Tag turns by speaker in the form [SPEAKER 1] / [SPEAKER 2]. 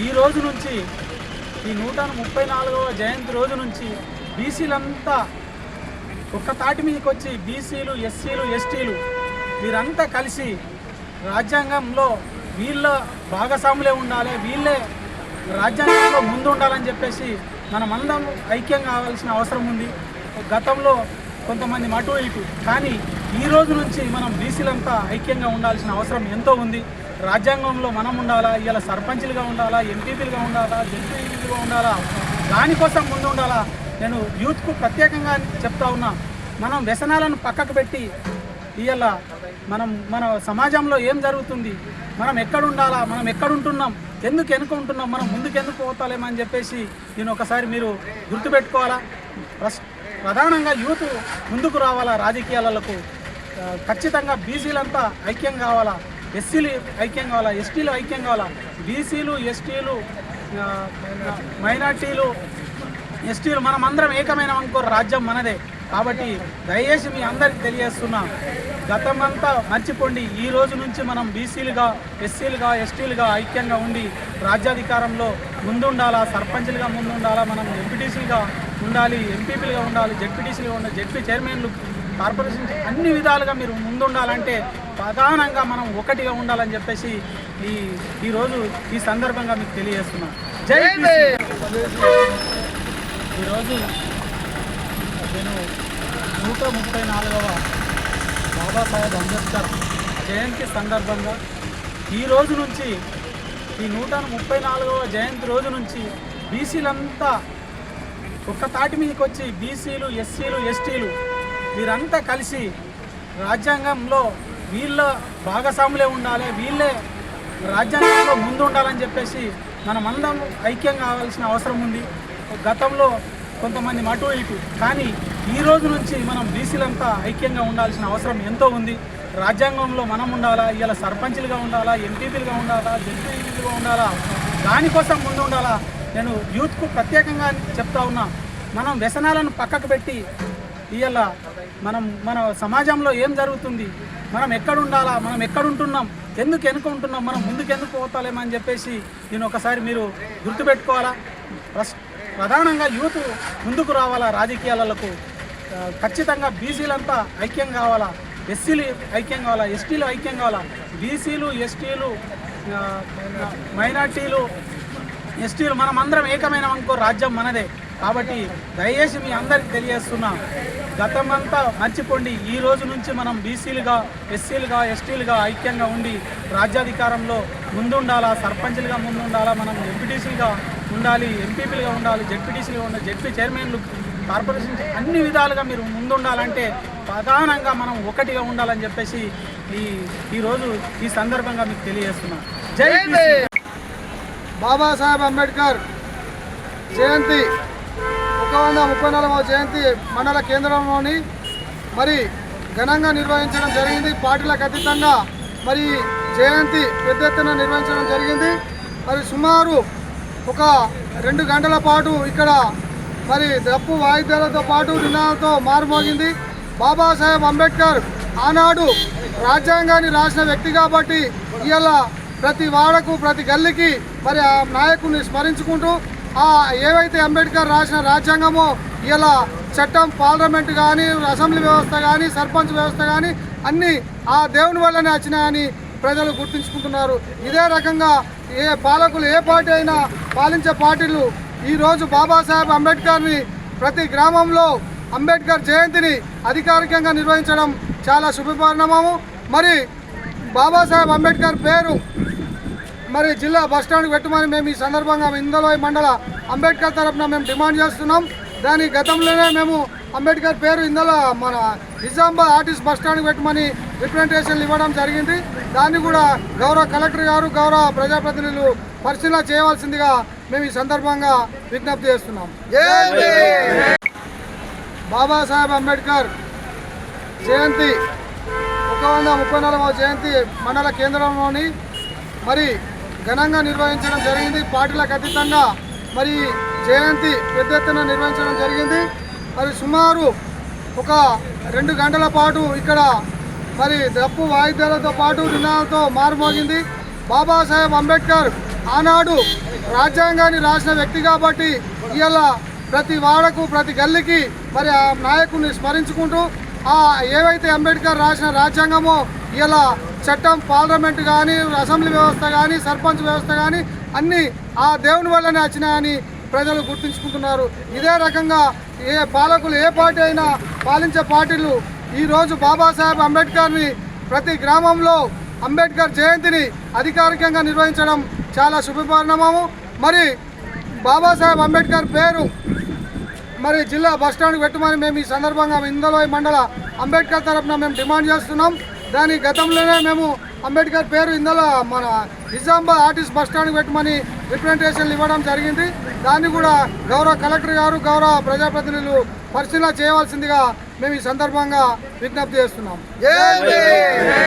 [SPEAKER 1] ఈ రోజు నుంచి ఈ 134వ జయంతి రోజు నుంచి బీసీలంతా ఒక్క తాటి మీదకి వచ్చి బీసీలు, ఎస్సీలు, ఎస్టీలు వీరంతా కలిసి రాజ్యాంగంలో వీళ్ళ భాగస్వాములే ఉండాలి, వీళ్ళే రాజ్యాంగంలో ముందు ఉండాలని చెప్పేసి మనమందరం ఐక్యం కావాల్సిన అవసరం ఉంది. గతంలో కొంతమంది అటు ఇటు, కానీ ఈ రోజు నుంచి మనం బీసీలంతా ఐక్యంగా ఉండాల్సిన అవసరం ఎంతో ఉంది. రాజ్యాంగంలో మనం ఉండాలా, ఇలా సర్పంచ్లుగా ఉండాలా, ఎంపీపీలుగా ఉండాలా, జడ్పీలుగా ఉండాలా, దానికోసం ముందు ఉండాలా. నేను యూత్కు ప్రత్యేకంగా చెప్తా ఉన్నా, మనం వ్యసనాలను పక్కకు పెట్టి ఇవాళ మన సమాజంలో ఏం జరుగుతుంది, మనం ఎక్కడ ఉండాలా, మనం ఎక్కడుంటున్నాం, ఎందుకు వెనుకుంటున్నాం, మనం ముందుకు ఎందుకు పోతాలేమని చెప్పేసి నేను ఒకసారి మీరు గుర్తుపెట్టుకోవాలా. ప్రధానంగా యూత్ ముందుకు రావాలా, రాజకీయాలకు ఖచ్చితంగా బీసీలంతా ఐక్యం కావాలా, ఎస్సీలు ఐక్యం కావాలా, ఎస్టీలు ఐక్యం కావాలా. బీసీలు, ఎస్టీలు, మైనార్టీలు, ఎస్టీలు మనమందరం ఏకమైన అనుకో, రాజ్యం మనదే. కాబట్టి దయచేసి మీ అందరికీ తెలియజేస్తున్నా, గతమంతా మర్చిపోండి. ఈ రోజు నుంచి మనం బీసీలుగా, ఎస్సీలుగా, ఎస్టీలుగా ఐక్యంగా ఉండి రాజ్యాధికారంలో ముందుండాలా, సర్పంచ్లుగా ముందుండాలా, మనం ఎంపీటీసీలుగా ఉండాలి, ఎంపీపీలుగా ఉండాలి, జడ్పీటీసీలుగా ఉండాలి, జడ్పీ చైర్మన్లు, కార్పొరేషన్ అన్ని విధాలుగా మీరు ముందుండాలంటే ప్రధానంగా మనం ఒకటిగా ఉండాలని చెప్పేసి ఈరోజు ఈ సందర్భంగా మీకు తెలియజేస్తున్నా. జై ఈరోజు నేను 134వ బాబాసాహెబ్ అంబేద్కర్ జయంతి సందర్భంగా ఈ రోజు నుంచి ఈ 134వ జయంతి రోజు నుంచి బీసీలంతా ఒక్క తాటి మీదకి వచ్చి బీసీలు, ఎస్సీలు, ఎస్టీలు వీరంతా కలిసి రాజ్యాంగంలో వీళ్ళ భాగస్వాములే ఉండాలి, వీళ్ళే రాజ్యాంగంలో ముందు ఉండాలని చెప్పేసి మనమందరం ఐక్యం కావాల్సిన అవసరం ఉంది. గతంలో కొంతమంది అటు ఇటు, కానీ ఈ రోజు నుంచి మనం బీసీలంతా ఐక్యంగా ఉండాల్సిన అవసరం ఎంతో ఉంది. రాజ్యాంగంలో మనం ఉండాలా, ఇలా సర్పంచ్లుగా ఉండాలా, ఎంపీపీలుగా ఉండాలా, జడ్పీలుగా ఉండాలా, దానికోసం ముందు ఉండాలా. నేను యూత్కు ప్రత్యేకంగా చెప్తా ఉన్నా, మనం వ్యసనాలను పక్కకు పెట్టి ఇవాళ మన సమాజంలో ఏం జరుగుతుంది, మనం ఎక్కడ ఉండాలా, మనం ఎక్కడుంటున్నాం, ఎందుకు వెనుకుంటున్నాం, మనం ముందుకు ఎందుకు పోతాలేమని చెప్పేసి నేను ఒకసారి మీరు గుర్తుపెట్టుకోవాలా. ప్రధానంగా యూత్ ముందుకు రావాలా, రాజకీయాలకు ఖచ్చితంగా బీసీలంతా ఐక్యం కావాలా, ఎస్సీలు ఐక్యం కావాలా, ఎస్టీలు ఐక్యం కావాలా. బీసీలు, ఎస్టీలు, మైనార్టీలు, ఎస్టీలు మనమందరం ఏకమైన అనుకో, రాజ్యం మనదే. కాబట్టి దయచేసి మీ అందరికీ తెలియజేస్తున్నా, గతమంతా మర్చిపోండి. ఈ రోజు నుంచి మనం బీసీలుగా, ఎస్సీలుగా, ఎస్టీలుగా ఐక్యంగా ఉండి రాజ్యాధికారంలో ముందుండాలా, సర్పంచ్లుగా ముందుండాలా, మనం ఎంపీటీసీలుగా ఉండాలి, ఎంపీపీలుగా ఉండాలి, జడ్పీటీసీలుగా ఉండాలి, జడ్పీ చైర్మన్లు, కార్పొరేషన్ అన్ని విధాలుగా మీరు ముందుండాలంటే ప్రధానంగా మనం ఒకటిగా ఉండాలని చెప్పేసి ఈరోజు ఈ సందర్భంగా మీకు తెలియజేస్తున్నా. జై
[SPEAKER 2] బాబాసాహెబ్ అంబేద్కర్ జయంతి 134వ జయంతి మండల కేంద్రంలోని మరి ఘనంగా నిర్వహించడం జరిగింది. పార్టీలకు అతీతంగా మరి జయంతి పెద్ద ఎత్తున నిర్వహించడం జరిగింది. మరి సుమారు ఒక 2 గంటల పాటు ఇక్కడ మరి దప్పు వాయిద్యాలతో పాటు నినాదాలతో మారుమోగింది. బాబాసాహెబ్ అంబేద్కర్ ఆనాడు రాజ్యాంగాన్ని రాసిన వ్యక్తి కాబట్టి ఇవాళ ప్రతి వాడకు, ప్రతి గల్లీకి మరి ఆ నాయకుడిని స్మరించుకుంటూ ఏవైతే అంబేద్కర్ రాసిన రాజ్యాంగమో ఇలా చట్టం, పార్లమెంటు కానీ, అసెంబ్లీ వ్యవస్థ కానీ, సర్పంచ్ వ్యవస్థ కానీ అన్నీ ఆ దేవుని వల్లనే వచ్చినాయని ప్రజలు గుర్తించుకుంటున్నారు. ఇదే రకంగా ఏ పాలకులు, ఏ పార్టీ అయినా పాలించే పార్టీలు ఈరోజు బాబాసాహెబ్ అంబేద్కర్ని ప్రతి గ్రామంలో అంబేద్కర్ జయంతిని అధికారికంగా నిర్వహించడం చాలా శుభపరిణామము. మరి బాబాసాహెబ్ అంబేద్కర్ పేరు మరి జిల్లా బస్టాండ్కి పెట్టమని మేము ఈ సందర్భంగా ఇందలోయ్ మండల అంబేద్కర్ తరఫున మేము డిమాండ్ చేస్తున్నాం. దాని గతంలోనే మేము అంబేద్కర్ పేరు ఇందులో మన నిజామాబాద్ ఆర్టీసీ బస్టాండ్కి పెట్టమని రిప్రజెంటేషన్లు ఇవ్వడం జరిగింది. దాన్ని కూడా గౌరవ కలెక్టర్ గారు, గౌరవ ప్రజాప్రతినిధులు పరిశీలన చేయవలసిందిగా మేము ఈ సందర్భంగా విజ్ఞప్తి చేస్తున్నాం. బాబాసాహెబ్ అంబేద్కర్ జయంతి 134వ జయంతి మండల కేంద్రంలోని మరి ఘనంగా నిర్వహించడం జరిగింది. పార్టీలకు అతీతంగా మరి జయంతి పెద్ద ఎత్తున నిర్వహించడం జరిగింది. మరి సుమారు ఒక 2 గంటల పాటు ఇక్కడ మరి దప్పు వాయిద్యాలతో పాటు నినాదాలతో మారుమోగింది. బాబాసాహెబ్ అంబేద్కర్ ఆనాడు రాజ్యాంగాన్ని రాసిన వ్యక్తి కాబట్టి ఇవాళ ప్రతి వాడకు ప్రతి గల్లీకి మరి ఆ నాయకుడిని స్మరించుకుంటూ ఏవైతే అంబేద్కర్ రాసిన రాజ్యాంగమో ఇలా చట్టం పార్లమెంట్ కానీ అసెంబ్లీ వ్యవస్థ కానీ సర్పంచ్ వ్యవస్థ కానీ అన్నీ ఆ దేవుని వల్లనే వచ్చినాయని ప్రజలు గుర్తించుకుంటున్నారు. ఇదే రకంగా ఏ పాలకులు ఏ పార్టీ అయినా పాలించే పార్టీలు ఈరోజు బాబాసాహెబ్ అంబేద్కర్ని ప్రతి గ్రామంలో అంబేద్కర్ జయంతిని అధికారికంగా నిర్వహించడం చాలా శుభపరిణామము. మరి బాబాసాహెబ్ అంబేద్కర్ పేరు మరి జిల్లా బస్టాండ్కి పెట్టమని మేము ఈ సందర్భంగా ఇందలోయ్ మండల అంబేద్కర్ తరఫున మేము డిమాండ్ చేస్తున్నాం. దాని గతంలోనే మేము అంబేద్కర్ పేరు ఇందులో మన నిజామాబాద్ ఆర్టీసీ బస్టాండ్కి పెట్టమని రిప్రజెంటేషన్లు ఇవ్వడం జరిగింది. దాన్ని కూడా గౌరవ కలెక్టర్ గారు గౌరవ ప్రజాప్రతినిధులు పరిశీలన చేయవలసిందిగా మేము ఈ సందర్భంగా విజ్ఞప్తి చేస్తున్నాం.